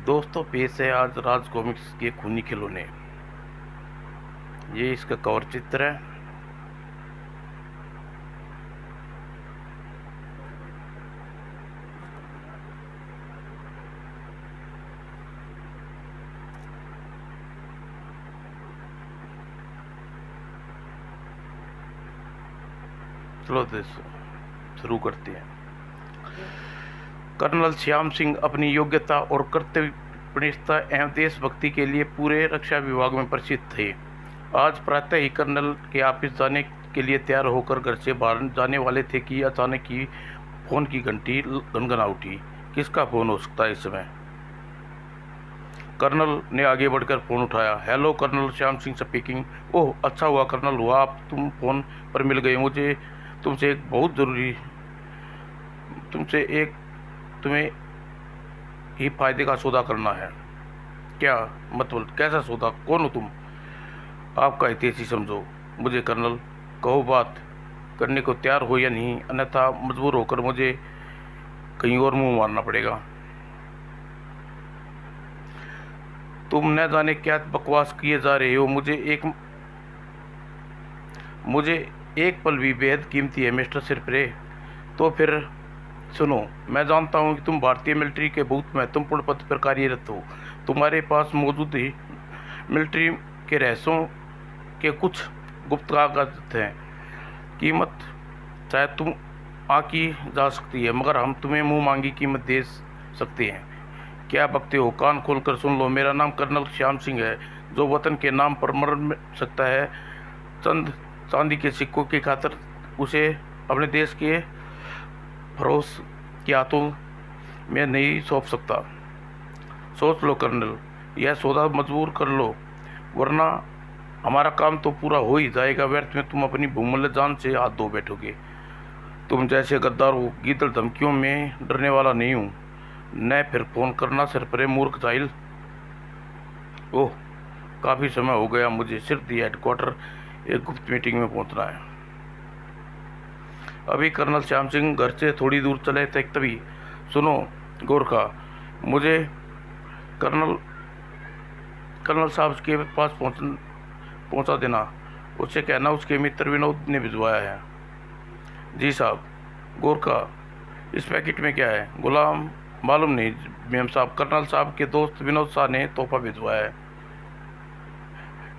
दोस्तों पेश है आज राज कॉमिक्स के खूनी खिलौने। ये इसका कवर चित्र है। चलो दोस्तों शुरू करते हैं। कर्नल श्याम सिंह अपनी योग्यता और कर्तव्यनिष्ठता एवं देशभक्ति के लिए पूरे रक्षा विभाग में प्रसिद्ध थे। आज प्रातः ही कर्नल के ऑफिस जाने के लिए तैयार होकर घर से बाहर जाने वाले थे कि अचानक ही फोन की घंटी गनगना उठी। किसका फोन हो सकता है इस समय? कर्नल ने आगे बढ़कर फोन उठाया। Hello colonel Shyam Singh speaking. Oh अच्छा हुआ कर्नल हुआ आप तुम फोन पर मिल गए। मुझे तुमसे एक बहुत ज़रूरी तुम्हें ही फायदे का सौदा करना है। क्या मतलब? कैसा सौदा? कौन हो तुम? आपका हितैषी समझो मुझे कर्नल। कहो बात करने को तैयार हो या नहीं, अन्यथा मजबूर होकर मुझे कहीं और मुंह मारना पड़ेगा। तुम न जाने क्या बकवास किए जा रहे हो। मुझे एक पल भी बेहद कीमती है मिस्टर सिरपरे। तो फिर सुनो, मैं जानता हूँ कि तुम भारतीय मिलिट्री के बहुत महत्वपूर्ण पद पर कार्यरत हो। तुम्हारे पास मौजूद ही मिलिट्री के रहस्यों के कुछ गुप्त कागज हैं। कीमत शायद तुम आंकी जा सकती है, मगर हम तुम्हें मुंह मांगी कीमत दे सकते हैं। क्या बकते हो? कान खोलकर सुन लो। मेरा नाम कर्नल श्याम सिंह है, जो वतन के नाम पर मर सकता है। चंद चांदी के सिक्कों की खातिर उसे अपने देश के फरोश के हाथों में नहीं सौंप सकता। सोच लो कर्नल, यह सौदा मजबूर कर लो, वरना हमारा काम तो पूरा हो ही जाएगा, व्यर्थ में तुम अपनी बहुमूल्य जान से हाथ धो बैठोगे। तुम जैसे गद्दार हो, गीदड़ धमकियों में डरने वाला नहीं हूँ। न फिर फोन करना सिर पर मूर्ख जाहिल। ओह काफ़ी समय हो गया, मुझे सिर्फ दी हेडक्वार्टर एक गुप्त मीटिंग में पहुंचना है। अभी कर्नल श्याम सिंह घर से थोड़ी दूर चले थे तभी सुनो गोरखा, मुझे कर्नल साहब के पास पहुंचा देना। उससे कहना उसके मित्र विनोद ने भिजवाया है। जी साहब। गोरखा, इस पैकेट में क्या है? गुलाम, मालूम नहीं मेम साहब, कर्नल साहब के दोस्त विनोद शाह ने तोहफा भिजवाया है।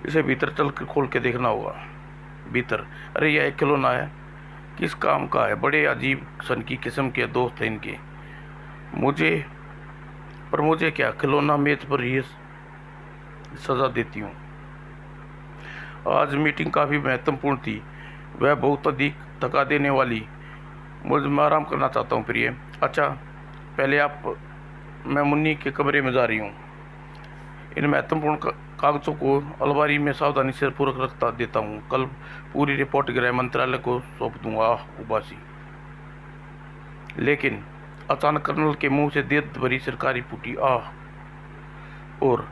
इसे भीतर चल कर खोल के देखना होगा। भीतर? अरे यह एक खिलौना है। किस काम का है? बड़े अजीब सन की किस्म के दोस्त हैं इनके। मुझे क्या, खिलौना मेज पर ही सजा देती हूँ। आज मीटिंग काफ़ी महत्वपूर्ण थी, वह बहुत अधिक थका देने वाली। मैं आराम करना चाहता हूँ प्रिय। अच्छा पहले मैं मुन्नी के कमरे में जा रही हूँ। इन महत्वपूर्ण कागजों को अलमारी में सावधानी से पूरक रखता देता हूँ। कल पूरी रिपोर्ट गृह मंत्रालय को सौंप दूंगा। उबासी। लेकिन अचानक कर्नल के मुंह से दर्द भरी सरकारी फूटी आह, और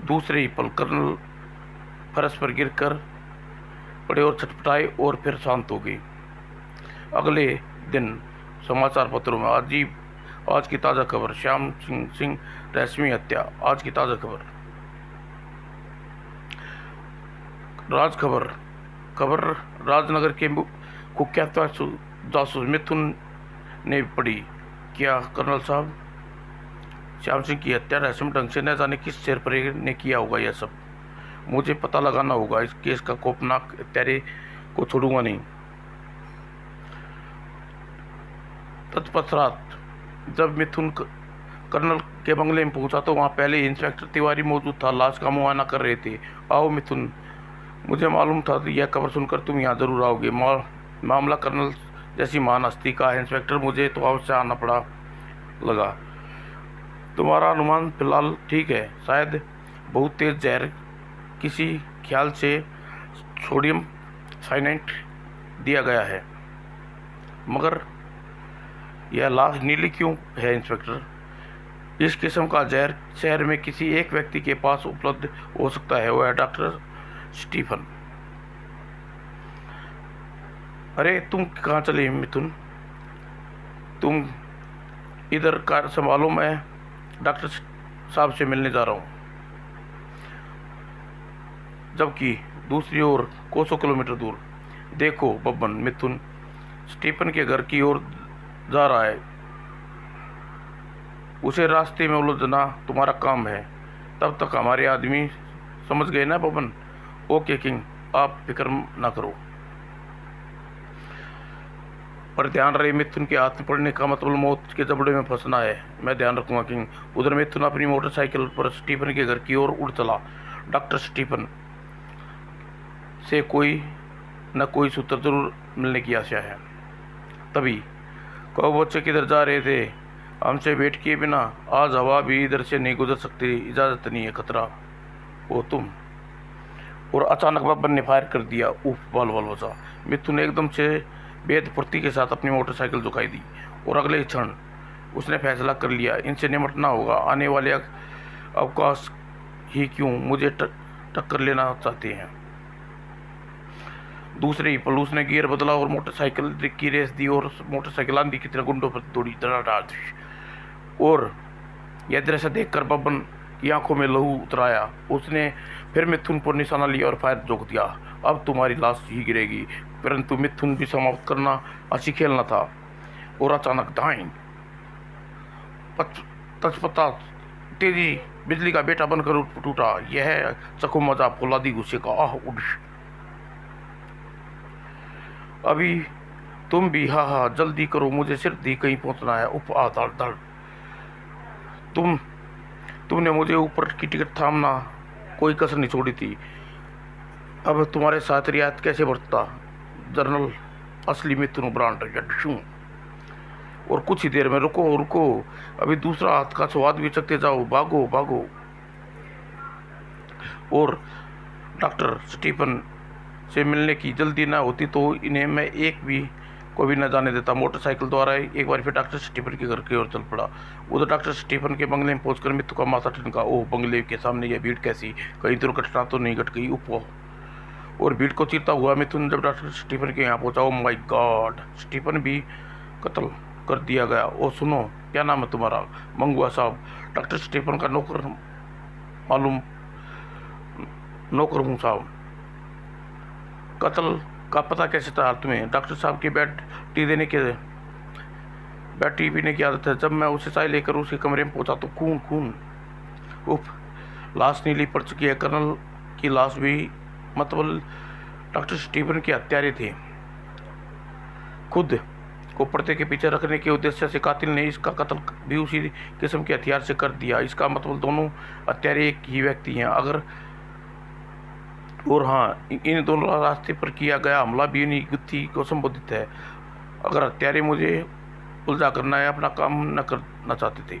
दूसरे ही पल कर्नल फर्श पर गिरकर पड़े और छटपटाए और फिर शांत हो गई। अगले दिन समाचार पत्रों में आज की ताज़ा खबर, श्याम सिंह रहस्यमयी हत्या। आज की ताज़ा खबर, खबर राजनगर के कुख्यात जासूस मिथुन ने पढ़ी। क्या कर्नल साहब? श्याम सिंह की हत्या रहस्यमय ढंग से न जाने किस सिरपरे ने किया होगा। यह सब मुझे पता लगाना होगा। इस केस का खौफनाक तेरे को छोड़ूंगा नहीं। तत्पश्चात जब मिथुन कर्नल के बंगले में पहुंचा तो वहां पहले इंस्पेक्टर तिवारी मौजूद था। लाश का मुआयना कर रहे थे। आओ मिथुन, मुझे मालूम था यह खबर सुनकर तुम यहाँ जरूर आओगे। मामला कर्नल जैसी महान हस्ती का है इंस्पेक्टर, मुझे तो अवश्य आना पड़ा लगा। तुम्हारा अनुमान फिलहाल ठीक है। शायद बहुत तेज जहर, किसी ख्याल से सोडियम साइनाइड दिया गया है। मगर यह लाश नीली क्यों है इंस्पेक्टर? इस किस्म का जहर शहर में किसी एक व्यक्ति के पास उपलब्ध हो सकता है, वह डॉक्टर स्टीफन। अरे तुम कहाँ चले मिथुन? तुम इधर कार संभालो, मैं डॉक्टर साहब से मिलने जा रहा हूँ। जबकि दूसरी ओर कोसों किलोमीटर दूर देखो बब्बन, मिथुन स्टीफन के घर की ओर जा रहा है। उसे रास्ते में उलझना तुम्हारा काम है। तब तक हमारे आदमी समझ गए ना बब्बन? ओके किंग, आप फिक्र ना करो। पर ध्यान रहे, मिथुन के हाथ में पड़ने का मतलब मौत के जबड़े में फंसना है। मैं ध्यान रखूंगा किंग। उधर मिथुन अपनी मोटरसाइकिल पर स्टीफन के घर की ओर उड़ चला। डॉक्टर स्टीफन से कोई न कोई सूत्र जरूर मिलने की आशा है। तभी कहो बच्चे किधर जा रहे थे? हमसे वेट किए बिना आज हवा भी इधर से नहीं गुजर सकती, इजाज़त नहीं है, खतरा हो तुम। और अचानक बब्बन ने फायर कर दिया। उफ, बाल बाल बचा। मिथुन ने एकदम से बेहद फुर्ती के साथ अपनी मोटरसाइकिल झुकाई दी और अगले क्षण उसने फैसला कर लिया, इनसे निपटना होगा। आने वाले अवकाश ही क्यों मुझे टक्कर लेना चाहते हैं। दूसरे ही पल उसने गियर बदला और मोटरसाइकिल की रेस दी और मोटरसाइकिल आंधी की तरह गुंडों पर दौड़ी धड़ाधड़। और यह दृश्य देखकर बब्बन की आंखों में लहू उतर आया। उसने फिर मिथुन पर निशाना लिया और फायर झोंक दिया। अब तुम्हारी लाश ही गिरेगी। परंतु मिथुन भी समाप्त करना हंसी खेलना था। और अचानक दाएं तत्पता तेजी बिजली का बेटा बनकर उठ टूटा। यह चकु मजा फौलादी गुस्से का आह उड़। अभी तुम भी, हा जल्दी करो, मुझे सिर्फ दी कहीं पहुंचना है। उप आ धड़ धड़। तुमने मुझे ऊपर की टिकट थामना कोई कसर नहीं छोड़ी थी। अब तुम्हारे साथ रियायत कैसे बरतता जनरल असली मिथुन ब्रांड। और कुछ ही देर में रुको रुको, अभी दूसरा हाथ का स्वाद भी चखते जाओ। भागो भागो। और डॉक्टर स्टीफन से मिलने की जल्दी ना होती तो इन्हें मैं एक भी को भी न जाने देता। मोटरसाइकिल द्वारा एक बार फिर डॉक्टर स्टीफन के घर की ओर चल पड़ा। उधर डॉक्टर स्टीफन के बंगले में पहुंचकर मित्तू का माथा ठनका। ओह, बंगले के सामने यह भीड़ कैसी? कहीं दुर्घटना तो नहीं घट गई? उप। और भीड़ को चीरता हुआ मिथुन जब डॉक्टर स्टीफन के यहाँ पहुंचा, ओह माय गॉड, स्टीफन भी कत्ल कर दिया गया। ओ सुनो, क्या नाम है तुम्हारा? मंगुआ साहब। डॉक्टर स्टीफन का नौकर मालूम, नौकर हूँ साहब। कत्ल का पता कैसे था तुम्हें? डॉक्टर साहब की बेड टी पीने की आदत है। जब मैं उसे चाय लेकर उसके कमरे में पहुंचा तो खून खून। उफ, लाश नीली पड़ चुकी है। कर्नल की लाश भी, मतलब डॉक्टर स्टीफन के हत्यारे थे। खुद को पर्दे के पीछे रखने के उद्देश्य से कातिल ने इसका कत्ल भी उसी किस्म के हथियार से कर दिया। इसका मतलब दोनों हत्यारे एक ही व्यक्ति हैं। अगर और हाँ, इन दोनों रास्ते पर किया गया हमला भी इन्हीं गुत्थी को संबोधित है। अगर हत्यारे मुझे उलझा कर नया अपना काम न करना चाहते थे।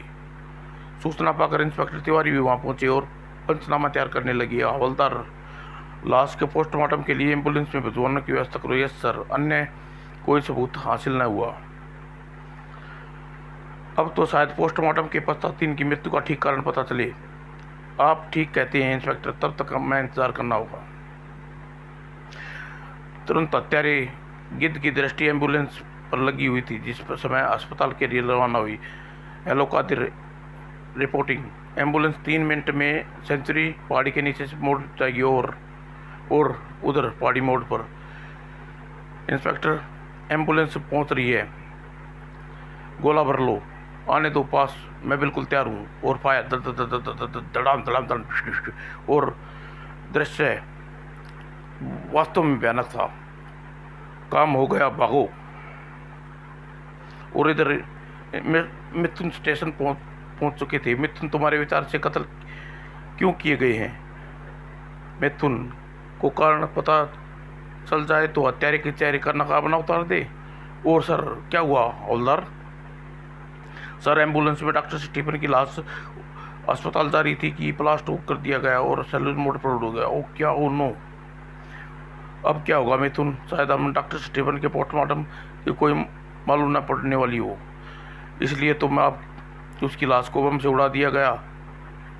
सूचना पाकर इंस्पेक्टर तिवारी भी वहां पहुंचे और पंचनामा तैयार करने लगे। हवलदार, लाश के पोस्टमार्टम के लिए एम्बुलेंस में भिजवाने की व्यवस्था करो। Yes sir. अन्य कोई सबूत हासिल न हुआ। अब तो शायद पोस्टमार्टम के पश्चात इनकी मृत्यु का ठीक कारण पता चले। आप ठीक कहते हैं इंस्पेक्टर, तब तक मैं इंतजार करना होगा। तुरंत हत्यारे गिद्ध की दृष्टि एम्बुलेंस पर लगी हुई थी जिस पर समय अस्पताल के लिए रवाना हुई। Hello Kadir, reporting. Ambulance 3 minute में सेंचुरी पहाड़ी के नीचे से मोड़ जाएगी। और उधर पहाड़ी मोड़ पर इंस्पेक्टर, एम्बुलेंस पहुंच रही है। गोला भर लो, आने दो पास, मैं बिल्कुल तैयार हूँ। और फायर धड़ाम धड़ाम धड़। और दृश्य वास्तव में भयानक था। काम हो गया, भागो। और इधर मिथुन स्टेशन पहुंच चुके थे। मिथुन, तुम्हारे विचार से कत्ल क्यों किए गए हैं? मिथुन को कारण पता चल जाए तो हत्यारे के चेहरे का नकाब उतार दे। और सर, क्या हुआ हवलदार? सर, एम्बुलेंस में डॉक्टर स्टीफन की लाश अस्पताल जा रही थी कि ब्लास्ट कर दिया गया और सेलुलर मोड पर उड़ गया। ओ क्या, ओ नो। अब क्या होगा मिथुन? शायद हम डॉक्टर स्टीफन के पोस्टमार्टम की कोई मालूम न पड़ने वाली हो, इसलिए तो मैं आप उसकी लाश को बम से उड़ा दिया गया।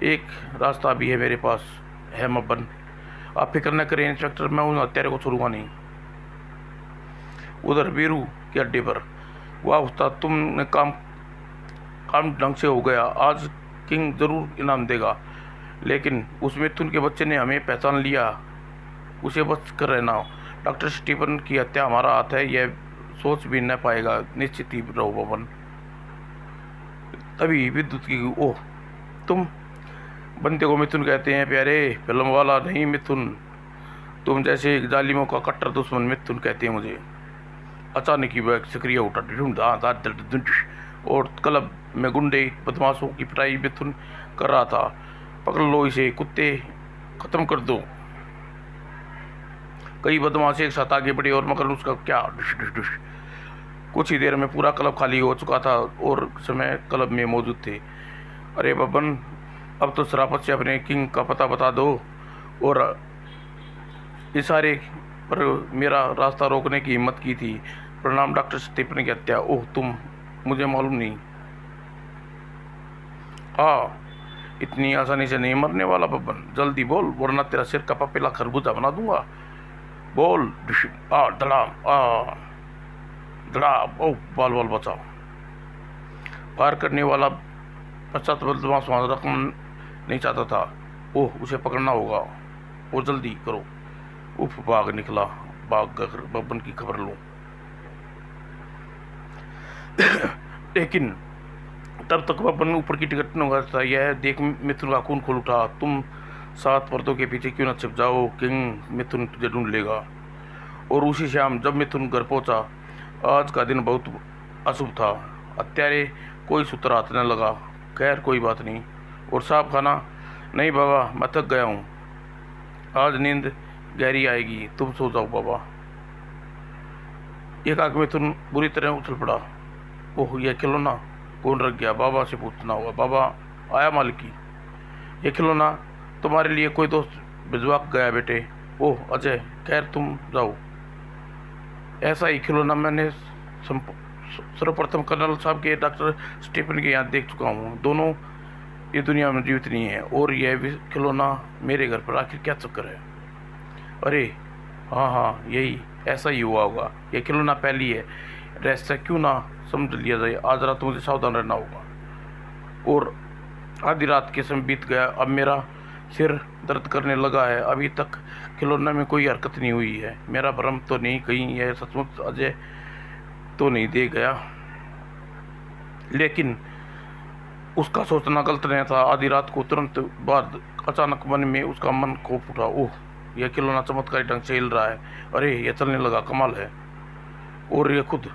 एक रास्ता भी है मेरे पास, है मब्बन। आप फिक्र न करें इंस्पेक्टर, मैं उन हत्यारे को छोड़ूंगा नहीं। उधर वीरू के अड्डे पर, वाह उस्ताद, तुमने काम ढंग से हो गया। आज किंग ज़रूर इनाम देगा, लेकिन उस मिथुन के बच्चे ने हमें पहचान लिया, उसे बच कर रहना। डॉक्टर स्टीफन की हत्या हमारा हाथ है, यह सोच भी न पाएगा। निश्चित ही रहो पवन। तभी विद्युत की ओह, तुम? बंदे को मिथुन कहते हैं प्यारे, फिल्म वाला नहीं मिथुन। तुम जैसे जालिमों का कट्टर दुश्मन मिथुन कहते हैं मुझे। अचानक ही वह सक्रिय उठा और क्लब में गुंडे बदमाशों की पिटाई मिथुन कर रहा था। पकड़ लो इसे कुत्ते, खत्म कर दो। कई बदमाश एक साथ आगे बढ़े और मगर उसका क्या डिश डिश डिश। कुछ ही देर में पूरा क्लब खाली हो चुका था और समय क्लब में मौजूद थे। अरे बबन, अब तो शराफत से अपने किंग का पता बता दो और इशारे पर मेरा रास्ता रोकने की हिम्मत की थी। प्रणाम डॉक्टर स्टीफन की हत्या। ओह तुम, मुझे मालूम नहीं। हाँ, इतनी आसानी से नहीं मरने वाला बबन, जल्दी बोल वरना तेरा सिर का पपेला खरबूजा बना दूंगा। बोल। धड़ाम धड़ाम। ओह बाल बाल बचाओ। फायर करने वाला पश्चात बदमाश वहां रकम नहीं चाहता था। ओह उसे पकड़ना होगा और जल्दी करो। उफ, भाग निकला। भाग कर बबन की खबर लूं। लेकिन तब तक बबन ऊपर की टिकट न था। यह देख मिथुन का खून खोल उठा। तुम 7 पर्दों के पीछे क्यों न छिप जाओ, किंग मिथुन तुझे ढूंढ लेगा। और उसी शाम जब मिथुन घर पहुंचा, आज का दिन बहुत अशुभ था। हत्यारे कोई सूत्र हाथ न लगा। खैर कोई बात नहीं। और साहब खाना? नहीं बाबा, मैं थक गया हूँ, आज नींद गहरी आएगी, तुम सो जाओ बाबा। एक आंख मिथुन बुरी तरह उछल पड़ा। ओह यह खिलौना कौन रख गया? बाबा से पूछना होगा। बाबा आया मालिकी। यह खिलौना तुम्हारे लिए कोई दोस्त भिजवा गया बेटे। ओह अजय, खैर तुम जाओ। ऐसा ही खिलौना मैंने सर्वप्रथम कर्नल साहब के डॉक्टर स्टीफन के यहाँ देख चुका हूँ। दोनों ये दुनिया में जीवित नहीं है और यह भी खिलौना मेरे घर पर, आखिर क्या चक्कर है? अरे हाँ हाँ, यही ऐसा ही हुआ होगा। यह खिलौना पहली है, रहस्य क्यों ना समझ लिया जाए। आज रात मुझे सावधान रहना होगा। और आधी रात के समय बीत गया। अब मेरा सिर दर्द करने लगा है। अभी तक खिलौने में कोई हरकत नहीं हुई है। मेरा भ्रम तो नहीं, कहीं यह सचमुच अजय तो नहीं दे गया? लेकिन उसका सोचना गलत नहीं था। आधी रात को तुरंत बाद अचानक मन में उसका मन खौफ उठा। ओह यह खिलौना चमत्कारी ढंग से हिल रहा है। अरे यह चलने लगा, कमाल है। और यह खुद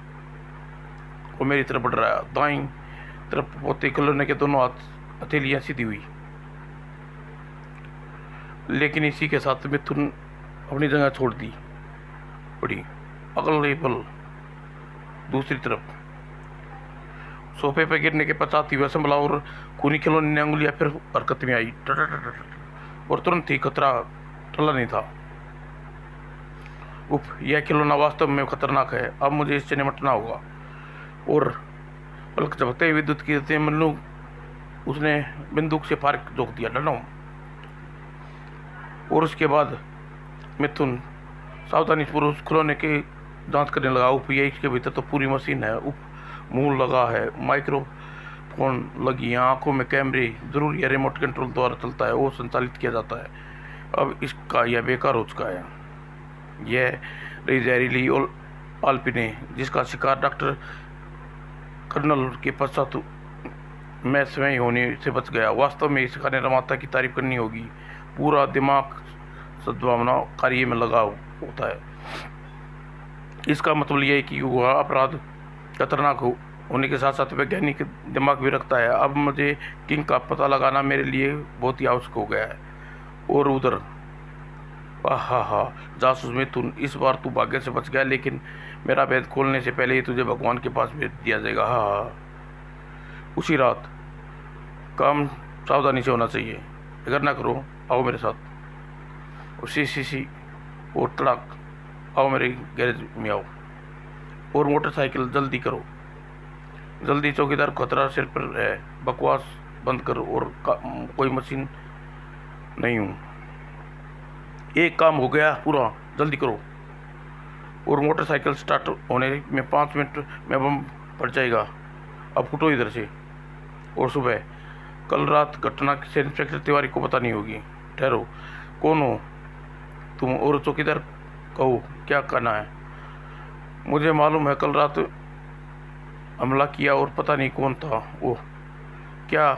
वो मेरी तरफ बढ़ रहा है। दाईं तरफ पोते खिलौने के दोनों हाथ हथेलियां सीधी हुई। लेकिन इसी के साथ मिथुन अपनी जगह छोड़ दी पड़ी। अगले पल दूसरी तरफ सोफे पर गिरने के पश्चात ही वह संभला और खूनी खिलौने ने अंगुलियां फिर हरकत में आई। और तुरंत ही खतरा टला नहीं था। उफ, यह खिलौना वास्तव में खतरनाक है। अब मुझे इससे निपटना होगा। और पलक झपकते ही विद्युत की मल्लू उसने बंदूक से फार जोक दिया। डनो। और उसके बाद मिथुन सावधानी पूर्वक उस खिलौने की जांच करने लगा। उफ, ये इसके भीतर तो पूरी मशीन है। उफ, मुंह लगा है, माइक्रोफोन लगी, आंखों में कैमरे, जरूर यह रिमोट कंट्रोल द्वारा चलता है, वो संचालित किया जाता है। अब इसका यह बेकार हो चुका है। यह रही जहरीली और आल्पिने जिसका शिकार डॉक्टर कर्नल के पश्चात मैं स्वयं होने से बच गया। वास्तव में इसका निर्माता की तारीफ करनी होगी। पूरा दिमाग सद्भावना कार्य में लगा होता है। इसका मतलब यह है कि वह अपराध खतरनाक होने के साथ साथ वैज्ञानिक दिमाग भी रखता है। अब मुझे किंग का पता लगाना मेरे लिए बहुत ही आवश्यक हो गया है। और उधर हा जासूस मिथुन, इस बार तू भाग्य से बच गया, लेकिन मेरा भेद खोलने से पहले ही तुझे भगवान के पास भेज दिया जाएगा। हाँ, उसी रात। काम सावधानी से होना चाहिए। अगर ना करो, आओ मेरे साथ। और सी और तड़ाक, आओ मेरे गैरेज में आओ। और मोटरसाइकिल जल्दी करो, जल्दी। चौकीदार खतरा सिर पर है, बकवास बंद करो। और कोई मशीन नहीं हूँ। एक काम हो गया पूरा, जल्दी करो। और मोटरसाइकिल स्टार्ट होने में 5 मिनट में बम फट जाएगा। अब फुटो इधर से। और सुबह कल रात घटना किसी इंस्पेक्टर तिवारी को पता नहीं होगी। ठहरो, कौन हो तुम और चौकीदार कहो, क्या कहना है? मुझे मालूम है कल रात हमला किया और पता नहीं कौन था वो। क्या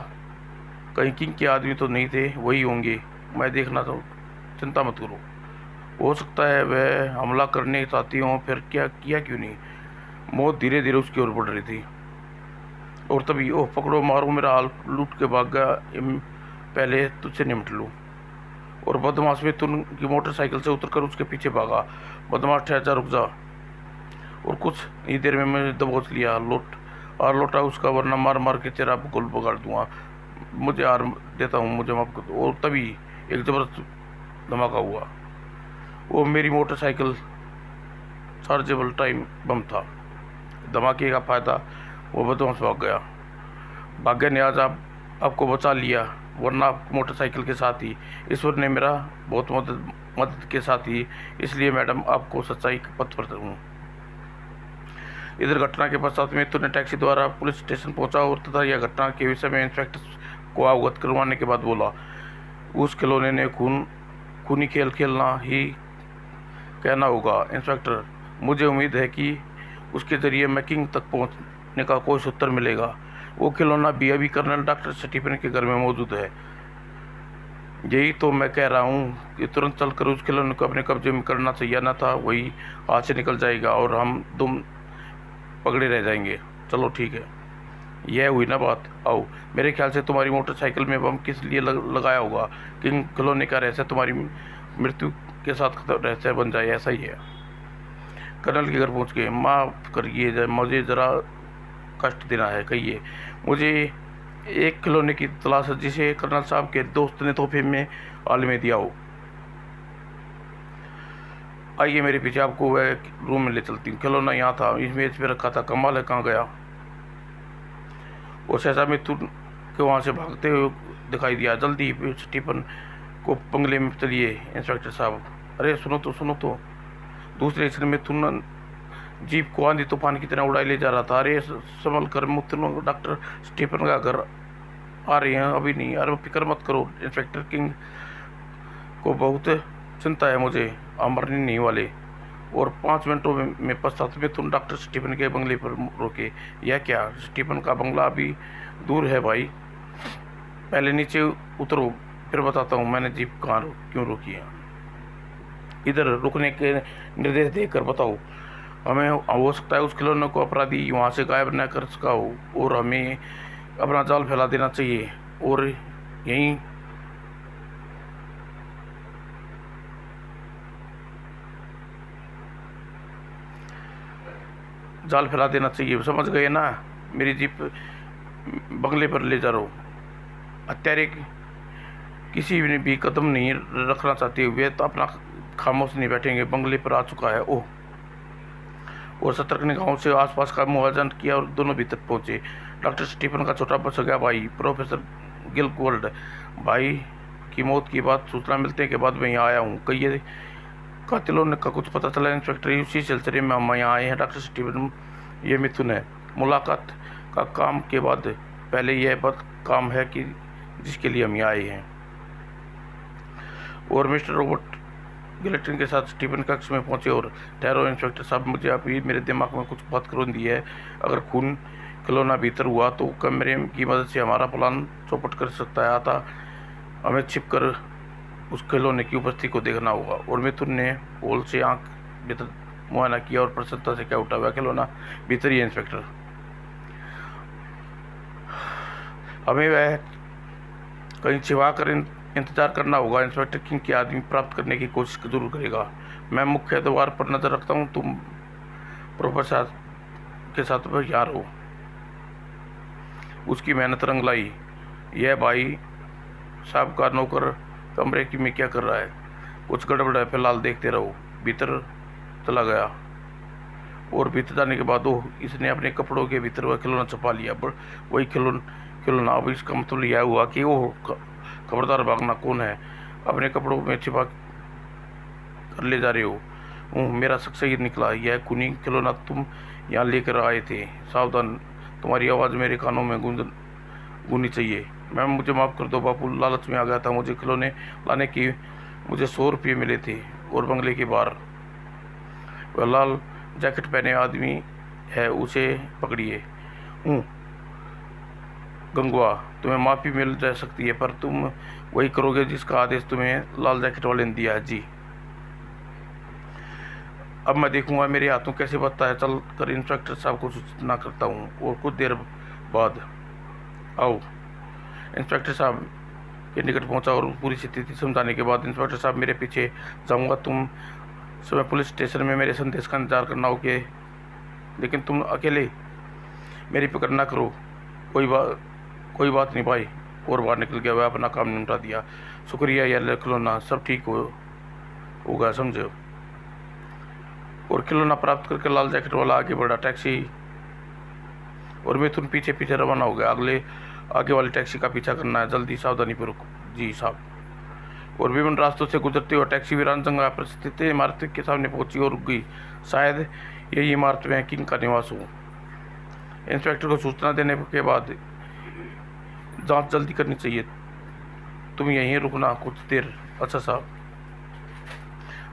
कहीं किंग के आदमी तो नहीं थे? वही होंगे, मैं देखना था, चिंता मत करो। हो सकता है वह हमला करने चाहती हों, फिर क्या किया क्यों नहीं? मौत धीरे धीरे उसकी ओर बढ़ रही थी और तभी ओह पकड़ो मारो, मेरा हाल लूट के भाग गया, पहले तुझसे निपट लूँ। और बदमाश मिथुन की मोटरसाइकिल से उतरकर उसके पीछे भागा। बदमाश ठहर जा, रुक जा। और कुछ ही देर में मैंने दबोच लिया, लौटा उसका, वरना मार मार के तेरा गोल बगाड़ दूंगा। मुझे हार देता हूँ, मुझे माफ कर दो। और तभी एक जबरदस्त धमाका हुआ। वो मेरी मोटरसाइकिल चार्जेबल टाइम बम था। धमाके का फायदा वो बदमाश भाग गया ने आज आपको बचा लिया, वरना आप मोटरसाइकिल के साथ ही ईश्वर ने मेरा बहुत मदद के साथ ही, इसलिए मैडम आपको सच्चाई के पथ पर हूँ। इधर घटना के पश्चात मिथुन ने टैक्सी द्वारा पुलिस स्टेशन पहुंचा और तथा यह घटना के विषय में इंस्पेक्टर को अवगत करवाने के बाद बोला, उस खिलौने ने खूनी खेल खेलना ही कहना होगा इंस्पेक्टर। मुझे उम्मीद है कि उसके जरिए मैं किंग तक पहुंचने का कोई सूत्र मिलेगा। वो खिलौना भी अभी कर्नल डॉक्टर स्टीफन के घर में मौजूद है। यही तो मैं कह रहा हूँ कि तुरंत चलकर उस खिलौने को अपने कब्जे में करना चाहिए ना था, वही हाथ से निकल जाएगा और हम तुम पकड़े रह जाएंगे। चलो ठीक है, यह हुई ना बात। आओ, मेरे ख्याल से तुम्हारी मोटरसाइकिल में बम किस लिए लगाया होगा? किंग खिलौने का रहस्य तुम्हारी मृत्यु के साथ रहस्य बन जाए, ऐसा ही है। कर्नल के घर पहुंच गए। माफ़ करिए, मुझे ज़रा कष्ट देना है, कहिए। मुझे एक खिलौने की तलाश है जिसे कर्नल साहब के दोस्त ने तोहफे में हाल में दिया हो। आइए मेरे पीछे, आपको वह रूम में ले चलती हूँ। खिलौना यहाँ था, इस मेज पे रखा था। कमाल है, कहाँ गया? और सहसा मिथुन को वहाँ से भागते हुए दिखाई दिया। जल्दी स्टीफन को बंगले में चलिए इंस्पेक्टर साहब। अरे सुनो तो। दूसरे क्षण मिथुन जीप को आंधी तूफान की तरह उड़ाई ले जा रहा था। अरे संभल कर मिथुन, डॉक्टर स्टीफन का घर आ रहे हैं, अभी नहीं। अरे फिक्र मत करो, इंस्पेक्टर किंग को बहुत चिंता है मुझे, आप मरने नहीं वाले। और 5 मिनटों में पश्चात मिथुन डॉक्टर स्टीफन के बंगले पर रोके। यह क्या? स्टीफन का बंगला अभी दूर है भाई, पहले नीचे उतरो, फिर बताता हूँ मैंने जीप कहाँ क्यों रोकी है। इधर रुकने के निर्देश देकर बताओ। हमें हो सकता है उस खिलौने को अपराधी वहाँ से गायब न कर सका हो और हमें अपना जाल फैला देना चाहिए और यहीं जाल फैला देना चाहिए, समझ गए ना? मेरी जीप बंगले पर ले जा रहा हूँ। हत्यारे किसी ने भी कदम नहीं रखना चाहते हुए तो अपना खामोश नहीं बैठेंगे, बंगले पर आ चुका है। ओह! और सतर्क निगाहों से आसपास का मुआयना किया और दोनों भीतर पहुंचे। डॉक्टर स्टीफन का छोटा सगा भाई प्रोफेसर गिलक्वॉल्ड भाई की मौत की बात सूचना मिलने के बाद मैं यहाँ आया हूँ। कहिए, कातिलों का कुछ पता चला? इंस्पेक्टर, उसी सिलसिले में हम यहाँ आए हैं। डॉक्टर स्टीफन, ये मिथुन है। मुलाकात का काम के बाद पहले यह बात काम है कि जिसके लिए हम यहाँ आए हैं। और मिस्टर रॉबर्ट गिलेटिन के साथ स्टीफन कक्ष में पहुंचे और ठहरो इंस्पेक्टर साहब, मुझे अभी मेरे दिमाग में कुछ बात करों दी है। अगर खून खिलौना भीतर हुआ तो कैमरे की मदद से हमारा प्लान चौपट कर सकता है। आता हमें छिप कर उस खिलौने की उपस्थिति को देखना होगा। और मिथुन ने पोल से आंख भीतर मुआयना किया और प्रसन्नता से क्या उठा हुआ खिलौना भीतर ही है इंस्पेक्टर। हमें वह कहीं छिपा कर इंतजार करना होगा। इंस्पेक्टर किंग के आदमी प्राप्त करने की कोशिश जरूर करेगा। मैं मुख्य द्वार पर नजर रखता हूँ, तुम प्रोफेसर के साथ यहाँ रहो। उसकी मेहनत रंग लाई। यह भाई साहब का नौकर कमरे की में क्या कर रहा है? कुछ गड़बड़ है, फिलहाल देखते रहो। भीतर चला गया और भीतर जाने के बाद इसने अपने कपड़ों के भीतर वह खिलौना छुपा लिया। वही खिलौना। अब इसका मतलब यह हुआ कि वो खबरदार, भागना कौन है? अपने कपड़ों में छिपा कर ले जा रहे हो। मेरा शक सही निकला। यह खूनी खिलौना तुम यहाँ लेकर आए थे। सावधान, तुम्हारी आवाज़ मेरे कानों में गूंजनी चाहिए। मैम मुझे माफ़ कर दो बापू, लालच में आ गया था। मुझे खिलौने लाने की मुझे 100 रुपये मिले थे और बंगले के बाहर वह लाल जैकेट पहने आदमी है, उसे पकड़िए। हूँ गंगवा, तुम्हें माफ़ी मिल जा सकती है, पर तुम वही करोगे जिसका आदेश तुम्हें लाल जैकेट वाले ने दिया है। जी अब मैं देखूंगा मेरे हाथों कैसे बचता है। चल कर इंस्पेक्टर साहब को सूचना करता हूँ। और कुछ देर बाद आओ। इंस्पेक्टर साहब के निकट पहुंचा और पूरी स्थिति समझाने के बाद इंस्पेक्टर साहब मेरे पीछे जाऊंगा। तुम सुबह पुलिस स्टेशन में मेरे संदेश का इंतजार करना हो के, लेकिन तुम अकेले मेरी पकड़ ना करो। कोई बात नहीं भाई। और बाहर निकल गया। वह अपना काम निपटा दिया। शुक्रिया यार खिलौना, सब ठीक होगा समझो। और खिलौना प्राप्त करके लाल जैकेट वाला आगे बढ़ा। टैक्सी और मिथुन पीछे पीछे रवाना हो गया। आगे वाली टैक्सी का पीछा करना है, जल्दी सावधानी पूर्वक। जी साहब। और विभिन्न रास्तों से गुजरते हुए टैक्सी वीरान जंगा पर स्थित इमारत के सामने पहुंची और रुक गई। शायद यही इमारत में किंग का निवास हो। इंस्पेक्टर को सूचना देने के बाद जांच जल्दी करनी चाहिए। तुम यहीं रुकना कुछ देर। अच्छा साहब।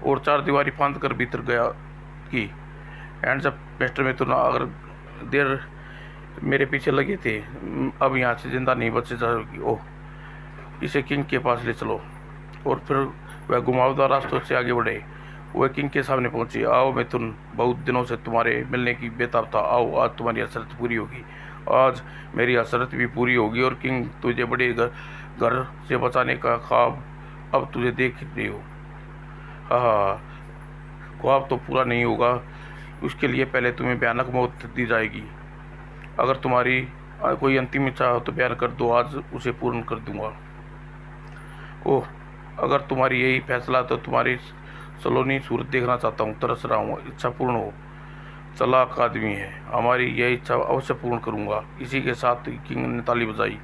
और चार दीवारी फांद कर भीतर गया कि हैंड्स अप मिस्टर मिथुन, अगर देर मेरे पीछे लगे थे, अब यहाँ से जिंदा नहीं बच जाएगी। ओह, इसे किंग के पास ले चलो। और फिर वह घुमावदार रास्तों से आगे बढ़े। वह किंग के सामने पहुंचे। आओ मिथुन, बहुत दिनों से तुम्हारे मिलने की बेताब था। आओ, आज तुम्हारी हसरत पूरी होगी। आज मेरी हसरत भी पूरी होगी। और किंग, तुझे बड़े घर से बचाने का ख्वाब अब तुझे देख रही हो। हाँ, ख्वाब तो पूरा नहीं होगा। उसके लिए पहले तुम्हें भयानक मौत दी जाएगी। अगर तुम्हारी कोई अंतिम इच्छा हो तो बयान कर दो, आज उसे पूर्ण कर दूंगा। ओह, अगर तुम्हारी यही फैसला तो तुम्हारी सलोनी सूरत देखना चाहता हूँ, तरस रहा हूँ। इच्छा पूर्ण हो। चालाक आदमी है, हमारी यह इच्छा अवश्य पूर्ण करूँगा। इसी के साथ किंग ने ताली बजाई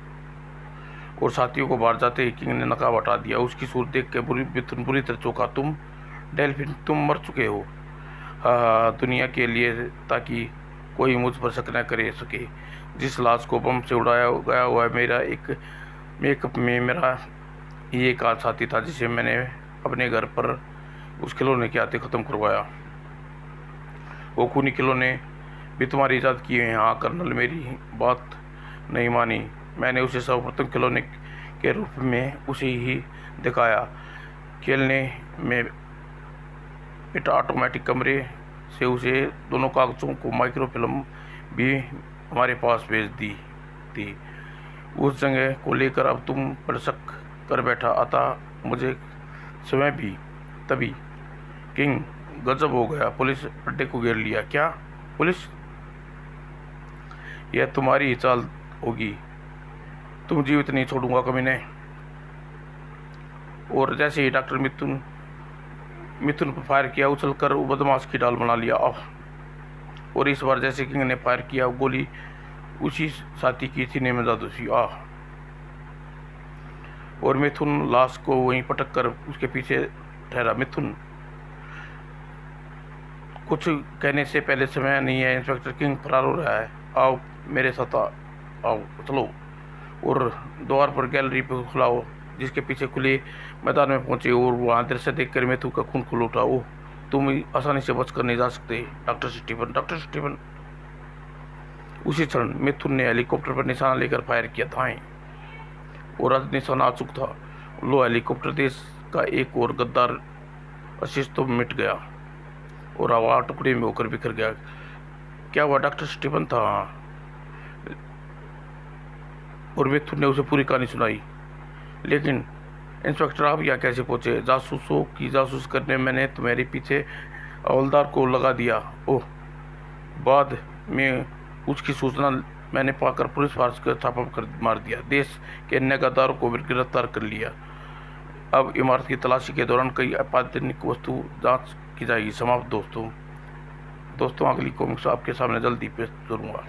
और साथियों को बाहर जाते ही किंग ने नकाब हटा दिया। उसकी सूरत देख के बुरी तरह चौंका। तुम डेल्फिन, तुम मर चुके हो। हाँ, दुनिया के लिए, ताकि कोई मुझ पर शक न करे सके। जिस लाश को बम से उड़ाया गया हुआ है, मेरा एक मेकअप में मेरा ये एक साथी था जिसे मैंने अपने घर पर उस खिलौने के हाथे ख़त्म करवाया। वो खूनी खिलौने भी तुम्हारी ईजाद किए हैं। हाँ कर्नल, मेरी बात नहीं मानी। मैंने उसे सर्वप्रथम खिलौने के रूप में उसे ही दिखाया। खेलने में बेटा ऑटोमेटिक कमरे से उसे दोनों कागज़ों को माइक्रोफिल्म भी हमारे पास भेज दी थी। उस जगह को लेकर अब तुम पर शक कर बैठा आता मुझे स्वयं भी। तभी किंग, गजब हो गया, पुलिस अड्डे को घेर लिया। क्या पुलिस? यह तुम्हारी ही चाल होगी। तुम जीवित नहीं छोड़ूंगा कमीने। और जैसे ही डॉक्टर मिथुन पर फायर किया, उछलकर वो बदमाश की डाल बना लिया। और इस बार जैसे किंग ने फायर किया, गोली उसी साथी की सीने में जा घुसी। और मिथुन लाश को वहीं पटक कर उसके पीछे ठहरा। मिथुन, कुछ कहने से पहले समय नहीं है। इंस्पेक्टर किंग फरार हो रहा है। आओ मेरे साथ, आओ चलो। और द्वार पर गैलरी पर खुलाओ, जिसके पीछे खुले मैदान में पहुंचे। और वहाँ दृश्य देखकर मिथुन का खून खुल उठा। ओह, तुम आसानी से बचकर नहीं जा सकते डॉक्टर स्टीफन। उसी क्षण मिथुन ने हेलीकॉप्टर पर निशाना लेकर फायर किया। दाएं। और आज निशाना अचूक था। लो, हेलीकॉप्टर देश का एक और गद्दार अशिष्ट तो मिट गया और हवा टुकड़े में होकर बिखर गया। क्या हुआ? डॉक्टर स्टीफन था। और मिथुन ने उसे पूरी कहानी सुनाई। लेकिन इंस्पेक्टर, आप यहाँ कैसे पहुंचे? जासूसों की जासूस करने मैंने तुम्हारे पीछे हवलदार को लगा दिया। ओह, बाद में उसकी सूचना मैंने पाकर पुलिस फार्स का छापा कर मार दिया। देश के अन्य गद्दारों को भी गिरफ्तार कर लिया। अब इमारत की तलाशी के दौरान कई आपत्तिजनक वस्तु जांच की जाएगी। समाप्त। दोस्तों अगली कॉमिक्स आपके सामने जल्दी पेश करूँगा।